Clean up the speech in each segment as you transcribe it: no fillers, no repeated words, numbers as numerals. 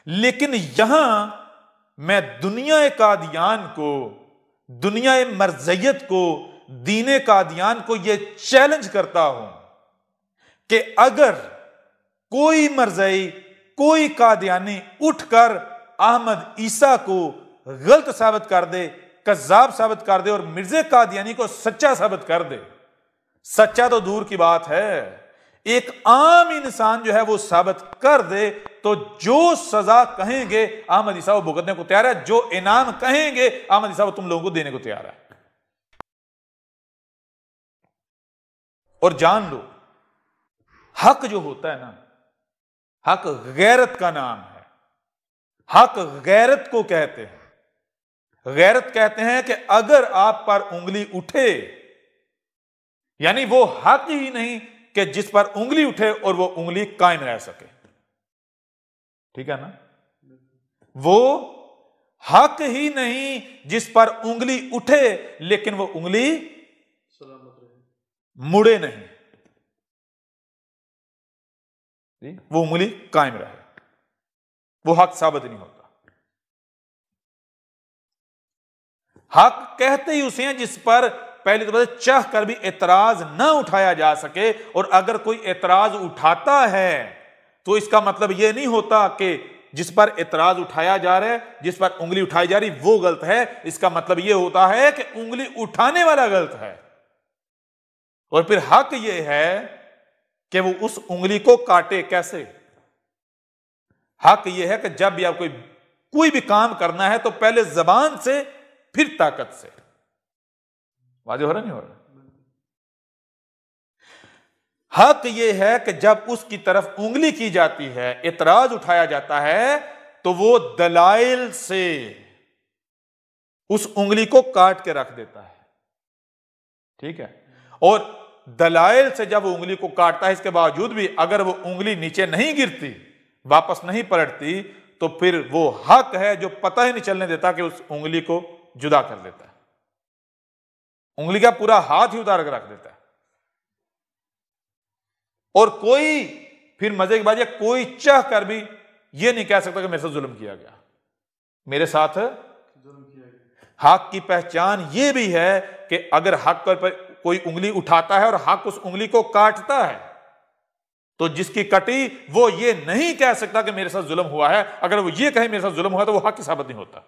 लेकिन यहां मैं दुनिया कादियान को, दुनिया मरज़ियत को, दीने कादियान को यह चैलेंज करता हूं कि अगर कोई मरज़ई, कोई कादियानी उठकर अहमद ईसा को गलत साबित कर दे, कज़्ज़ाब साबित कर दे और मिर्ज़ा कादियानी को सच्चा साबित कर दे, सच्चा तो दूर की बात है, एक आम इंसान जो है वो साबित कर दे, तो जो सजा कहेंगे अहमद ईसा वो भुगतने को तैयार है, जो इनाम कहेंगे अहमद ईसा वो तुम लोगों को देने को तैयार है। और जान लो, हक जो होता है ना, हक गैरत का नाम है। हक गैरत को कहते हैं। गैरत कहते हैं कि अगर आप पर उंगली उठे, यानी वो हक ही नहीं कि जिस पर उंगली उठे और वो उंगली कायम रह सके। ठीक है ना? वो हक ही नहीं जिस पर उंगली उठे लेकिन वो उंगली मुड़े नहीं, वो उंगली कायम रहे, वो हक साबित नहीं होता। हक कहते ही उसे हैं जिस पर पहले तो चाह कर भी एतराज ना उठाया जा सके, और अगर कोई एतराज उठाता है तो इसका मतलब यह नहीं होता कि जिस पर एतराज उठाया जा रहा है, जिस पर उंगली उठाई जा रही वो गलत है। इसका मतलब यह होता है कि उंगली उठाने वाला गलत है। और फिर हक यह है कि वो उस उंगली को काटे कैसे। हक यह है कि जब भी आप कोई भी काम करना है तो पहले जबान से फिर ताकत से। वाज़ेह हो रहा नहीं हो रहा? हक यह है कि जब उसकी तरफ उंगली की जाती है, एतराज उठाया जाता है, तो वो दलाइल से उस उंगली को काट के रख देता है। ठीक है? और दलाइल से जब वो उंगली को काटता है, इसके बावजूद भी अगर वो उंगली नीचे नहीं गिरती, वापस नहीं पलटती, तो फिर वो हक है जो पता ही नहीं चलने देता कि उस उंगली को जुदा कर देता है। उंगली का पूरा हाथ ही उतार कर रख देता है। और कोई फिर मजे की बात है, कोई चाह कर भी ये नहीं कह सकता कि मेरे साथ जुल्म किया गया, मेरे साथ जुल्म किया गया। हक की पहचान ये भी है कि अगर हक पर कोई उंगली उठाता है और हक उस उंगली को काटता है, तो जिसकी कटी वो ये नहीं कह सकता कि मेरे साथ जुल्म हुआ है। अगर वो ये कहे मेरे साथ जुल्म हुआ तो वो हक की साबित नहीं होता।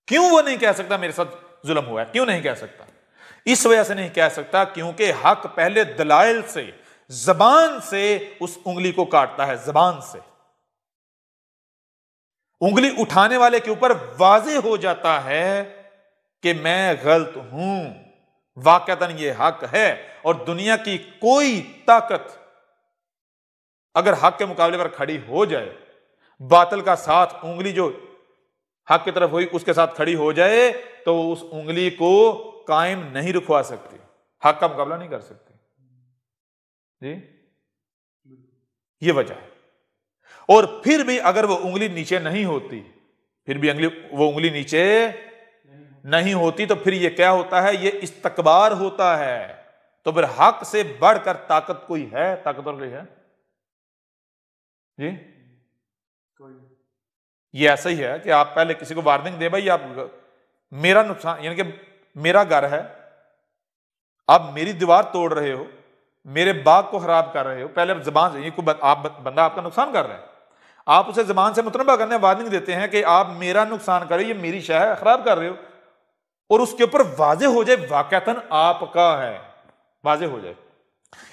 क्यों वो नहीं कह सकता मेरे साथ जुल्म हुआ है? क्यों नहीं कह सकता? इस वजह से नहीं कह सकता क्योंकि हक पहले दलाइल से, जबान से उस उंगली को काटता है। जबान से उंगली उठाने वाले के ऊपर वाज़ेह हो जाता है कि मैं गलत हूं, वाकईतन ये हक है। और दुनिया की कोई ताकत अगर हक के मुकाबले पर खड़ी हो जाए, बातिल का साथ उंगली जो हक की तरफ हुई उसके साथ खड़ी हो जाए, तो उस उंगली को कायम नहीं रुकवा सकती, हक का मुकाबला नहीं कर सकती। जी, ये वजह है। और फिर भी अगर वो उंगली नीचे नहीं होती, फिर भी वो उंगली नीचे नहीं होती, तो फिर ये क्या होता है? ये इस्तकबार होता है। तो फिर हक से बढ़कर ताकत कोई है? ताकतवर कोई है? जी, ये ऐसा ही है कि आप पहले किसी को वार्निंग दे, भाई आप मेरा नुकसान, यानी कि मेरा घर है, आप मेरी दीवार तोड़ रहे हो, मेरे बाग को खराब कर रहे हो, पहले जबान से बंदा आपका नुकसान कर रहा है, आप उसे जबान से मुतनबा करने वार्निंग देते हैं कि आप मेरा नुकसान कर रहे हो, ये मेरी शय है, खराब कर रहे हो, और उसके ऊपर वाज़ेह हो जाए वाकईतन आपका है, वाज़ेह हो जाए,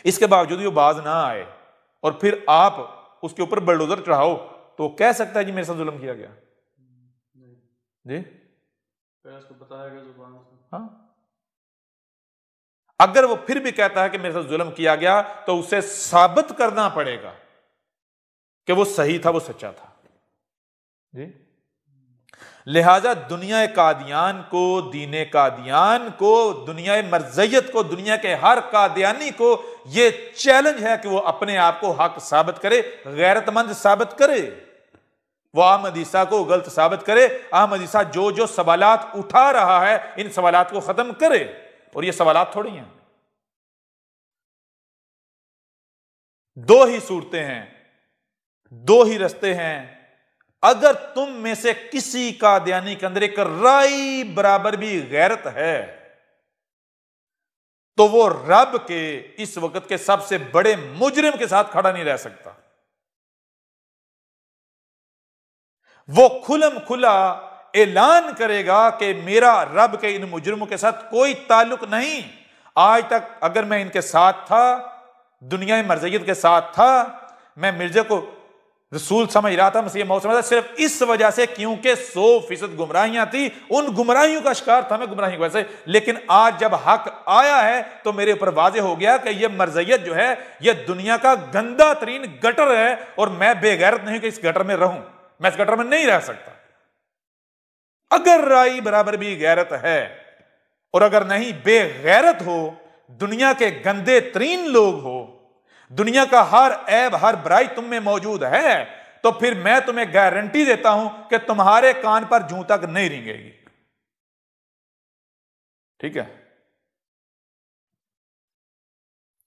इसके बावजूद वो बाज ना आए और फिर आप उसके ऊपर बलडोजर चढ़ाओ, तो कह सकता है जी मेरे साथ जुल्म किया गया? जी, उसको बताया गया जुबान से। हाँ, अगर वो फिर भी कहता है कि मेरे साथ जुल्म किया गया, तो उसे साबित करना पड़ेगा कि वो सही था, वो सच्चा था। जी, लिहाजा दुनिया कादियान को, दीने कादियान को, दुनिया मरज़ियत को, दुनिया के हर कादियानी को यह चैलेंज है कि वो अपने आप को हक साबित करे, गैरतमंद साबित करे, वो अहमद ईसा को गलत साबित करे। अहमद ईसा जो जो सवालात उठा रहा है, इन सवालात को खत्म करे। और ये सवालात थोड़ी हैं, दो ही सूरतें हैं दो ही रास्ते हैं। अगर तुम में से किसी कादियानी के अंदर एक राई बराबर भी गैरत है तो वो रब के इस वक्त के सबसे बड़े मुजरिम के साथ खड़ा नहीं रह सकता। वो खुलम खुला ऐलान करेगा कि मेरा रब के इन मुजरिमों के साथ कोई ताल्लुक नहीं। आज तक अगर मैं इनके साथ था, दुनिया में मर्ज़ियत के साथ था, मैं मिर्जा को रसूल समझ रहा था, मसीह मौत समझ रहा था, सिर्फ इस वजह से क्योंकि 100% गुमराहियां थी, उन गुमराहियों का शिकार था मैं गुमराही की वजह से। लेकिन आज जब हक आया है तो मेरे ऊपर वाज़ेह हो गया कि यह मर्ज़ियत जो है यह दुनिया का गंदा तरीन गटर है और मैं बेगैरत नहीं कि इस गटर में रहूं, मैं इस गटर में नहीं रह सकता। अगर राई बराबर भी गैरत है और अगर नहीं बेगैरत हो, दुनिया के गंदे तरीन लोग हो, दुनिया का हर ऐब हर बुराई तुम में मौजूद है, तो फिर मैं तुम्हें गारंटी देता हूं कि तुम्हारे कान पर जूं तक नहीं रेंगेगी। ठीक है,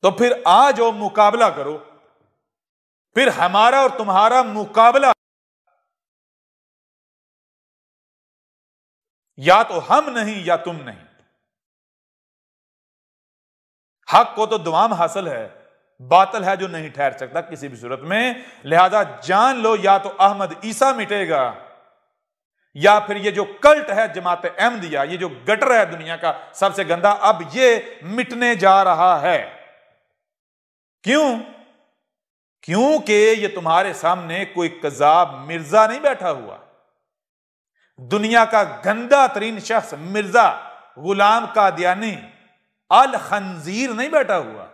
तो फिर आ जाओ, मुकाबला करो। फिर हमारा और तुम्हारा मुकाबला या तो हम नहीं या तुम नहीं। हक को तो दुआम हासिल है, बातिल है जो नहीं ठहर सकता किसी भी सूरत में। लिहाजा जान लो, या तो अहमद ईसा मिटेगा या फिर ये जो कल्ट है जमात अहमदिया, ये जो गटर है दुनिया का सबसे गंदा, अब ये मिटने जा रहा है। क्यों? क्योंकि ये तुम्हारे सामने कोई कज़ाब मिर्जा नहीं बैठा हुआ। दुनिया का गंदा तरीन शख्स मिर्जा गुलाम कादियानी अल खंजीर नहीं बैठा हुआ।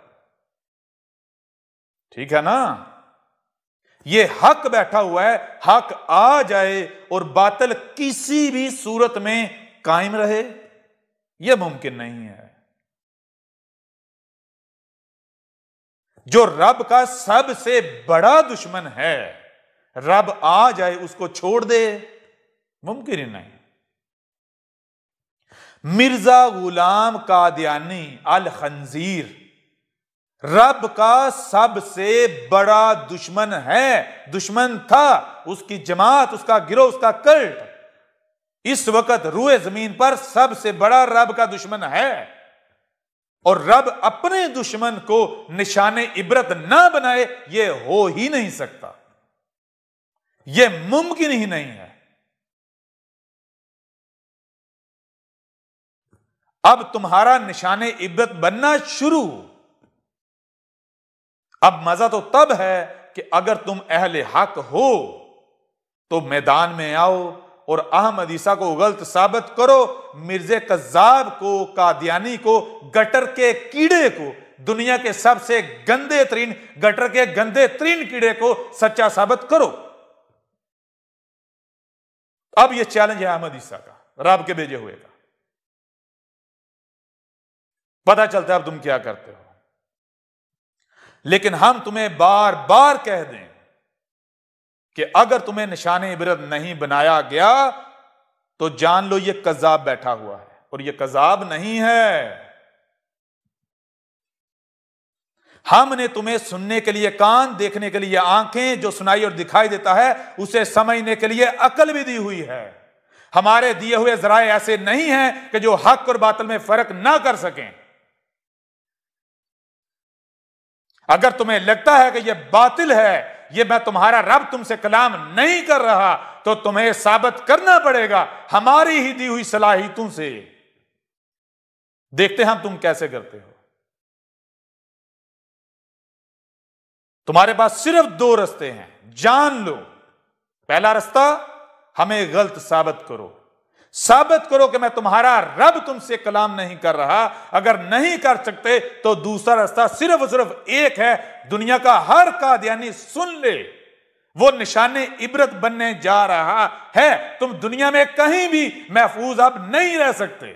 ठीक है ना? ये हक बैठा हुआ है। हक आ जाए और बातिल किसी भी सूरत में कायम रहे, यह मुमकिन नहीं है। जो रब का सबसे बड़ा दुश्मन है, रब आ जाए उसको छोड़ दे, मुमकिन ही नहीं। मिर्जा गुलाम कादियानी अल खंजीर रब का सबसे बड़ा दुश्मन है, दुश्मन था। उसकी जमात, उसका गिरोह, उसका कल्ट इस वक्त रूए जमीन पर सबसे बड़ा रब का दुश्मन है। और रब अपने दुश्मन को निशाने इबरत ना बनाए, यह हो ही नहीं सकता, यह मुमकिन ही नहीं है। अब तुम्हारा निशाने इबरत बनना शुरू। अब मजा तो तब है कि अगर तुम अहले हक हो तो मैदान में आओ और अहमद ईसा को गलत साबित करो, मिर्जे कज़्ज़ाब को, कादियानी को, गटर के कीड़े को, दुनिया के सबसे गंदे तरीन गटर के गंदे तरीन कीड़े को सच्चा साबित करो। अब यह चैलेंज है अहमद ईसा का, रब के भेजे हुए का। पता चलता है अब तुम क्या करते हो। लेकिन हम तुम्हें बार बार कह दें कि अगर तुम्हें निशाने इबरत नहीं बनाया गया तो जान लो यह कज़्ज़ाब बैठा हुआ है, और यह कज़्ज़ाब नहीं है। हमने तुम्हें सुनने के लिए कान, देखने के लिए आंखें, जो सुनाई और दिखाई देता है उसे समझने के लिए अकल भी दी हुई है। हमारे दिए हुए जराए ऐसे नहीं हैं कि जो हक और बातिल में फर्क ना कर सकें। अगर तुम्हें लगता है कि यह बातिल है, यह मैं तुम्हारा रब तुमसे कलाम नहीं कर रहा, तो तुम्हें साबित करना पड़ेगा हमारी ही दी हुई सलाहियतों से। देखते हैं हम तुम कैसे करते हो। तुम्हारे पास सिर्फ दो रास्ते हैं, जान लो। पहला रास्ता, हमें गलत साबित करो, साबित करो कि मैं तुम्हारा रब तुमसे कलाम नहीं कर रहा। अगर नहीं कर सकते तो दूसरा रास्ता सिर्फ और सिर्फ एक है, दुनिया का हर कादियानी सुन ले, वो निशाने इबरत बनने जा रहा है। तुम दुनिया में कहीं भी महफूज अब नहीं रह सकते।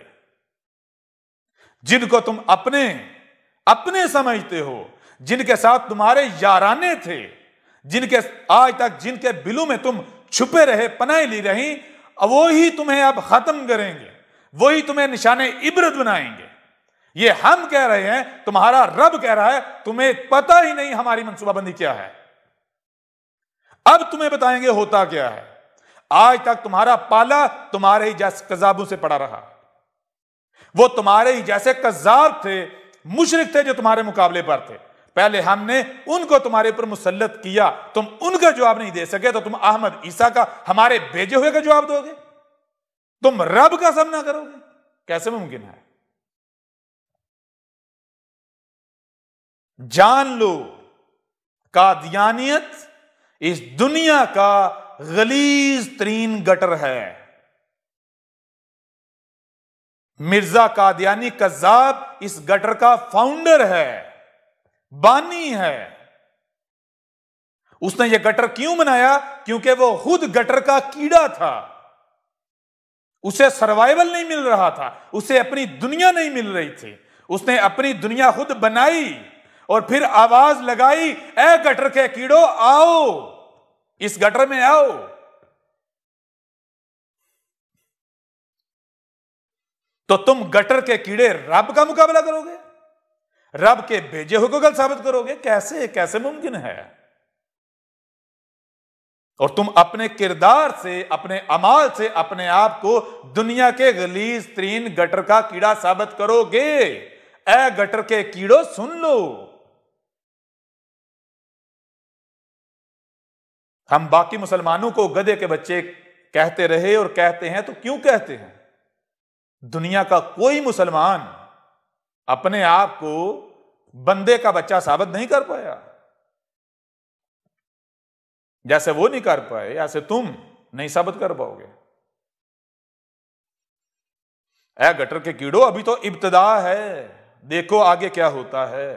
जिनको तुम अपने अपने समझते हो, जिनके साथ तुम्हारे याराने थे, जिनके आज तक जिनके बिलों में तुम छुपे रहे, पनाह ली रही, वो ही तुम्हें अब खत्म करेंगे, वही तुम्हें निशाने इबरत बनाएंगे। ये हम कह रहे हैं, तुम्हारा रब कह रहा है, तुम्हें पता ही नहीं हमारी मंसूबाबंदी क्या है। अब तुम्हें बताएंगे होता क्या है। आज तक तुम्हारा पाला तुम्हारे ही जैसे कज़ाबों से पड़ा रहा, वो तुम्हारे ही जैसे कज़ाब थे, मुशरिक थे जो तुम्हारे मुकाबले पर थे। पहले हमने उनको तुम्हारे ऊपर मुसल्लत किया, तुम उनका जवाब नहीं दे सके, तो तुम अहमद ईसा का, हमारे भेजे हुए का जवाब दोगे? तुम रब का सामना करोगे? कैसे मुमकिन है? जान लो, कादियानियत इस दुनिया का गलीज तरीन गटर है। मिर्जा कादियानी कज़्ज़ाब इस गटर का फाउंडर है, बानी है। उसने यह गटर क्यों बनाया? क्योंकि वो खुद गटर का कीड़ा था, उसे सर्वाइवल नहीं मिल रहा था, उसे अपनी दुनिया नहीं मिल रही थी। उसने अपनी दुनिया खुद बनाई और फिर आवाज लगाई, ए गटर के कीड़ो आओ, इस गटर में आओ। तो तुम गटर के कीड़े रब का मुकाबला करोगे? रब के भेजे हुए को गलत साबित करोगे? कैसे कैसे मुमकिन है? और तुम अपने किरदार से, अपने अमाल से अपने आप को दुनिया के गलीज तरीन गटर का कीड़ा साबित करोगे। ए गटर के कीड़ो सुन लो, हम बाकी मुसलमानों को गधे के बच्चे कहते रहे और कहते हैं, तो क्यों कहते हैं? दुनिया का कोई मुसलमान अपने आप को बंदे का बच्चा साबित नहीं कर पाया। जैसे वो नहीं कर पाए, ऐसे तुम नहीं साबित कर पाओगे। ऐ गटर के कीड़ो, अभी तो इब्तिदा है, देखो आगे क्या होता है।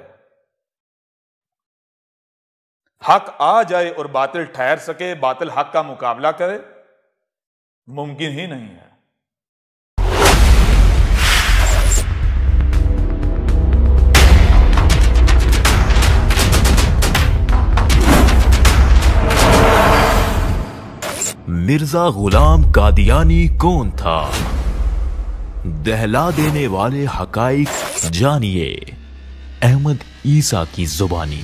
हक आ जाए और बातिल ठहर सके, बातिल हक का मुकाबला करे, मुमकिन ही नहीं है। मिर्जा गुलाम कादियानी कौन था? दहला देने वाले हकाइक जानिए अहमद ईसा की जुबानी।